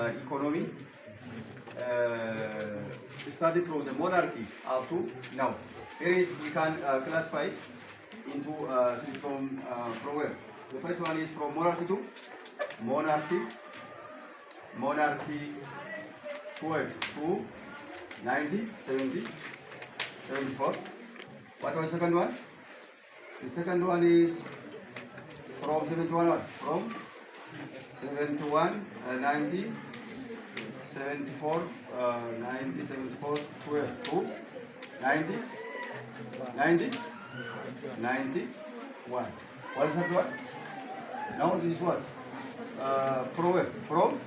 economy, starting from the monarchy up to now. Here is we can classify into from where. The first one is from monarchy to monarchy to 90, 70, 74. What was the second one? The second one is from 71, from 71, 90, 74, 90, 74, 12 to 90, 90, 91. What is that one? Now this is what? From where? From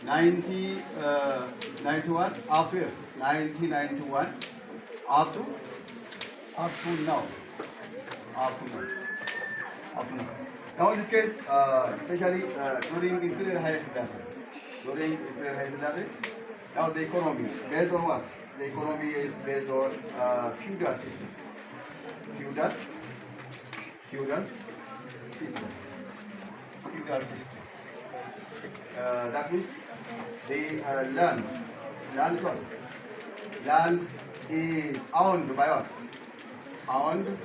90, 91 up to here. 90, 91 up to now. Up to now. Now in this case, especially during Imperial Haile Selassie, now the economy based on what? The economy is based on feudal system. Feudal system. That means the land is owned by what? Owned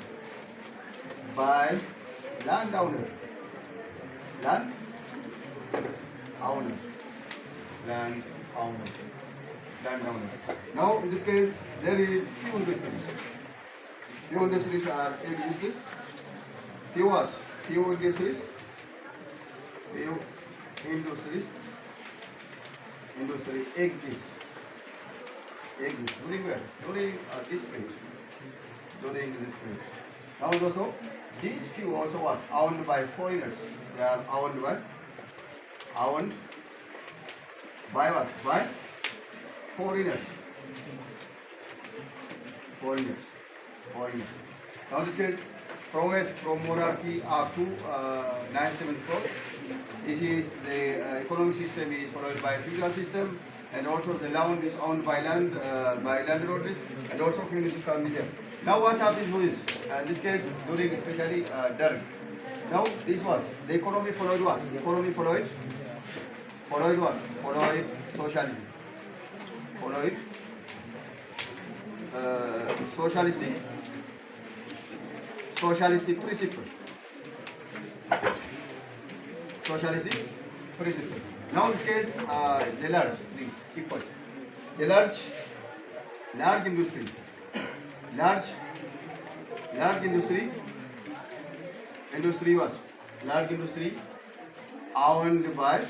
by landowner. Landowner. Now in this case there is few industries. Few industries are existed. Few what? Few industries. Industry exists. During where? During this period. During this period. Now also, these few also what? Owned by foreigners. They are owned by what? By foreigners. Now this case, from monarchy up to 974. This is the economic system is followed by feudal system, and also the land is owned by landlords, and also community can be there. Now what happens is, in this case, during especially Derg. Now this was the economy followed what? The economy followed what? Followed socialism. Followed socialistic principle. Now in this case, the large, please keep quiet. The large industry. Large industry was large industry owned by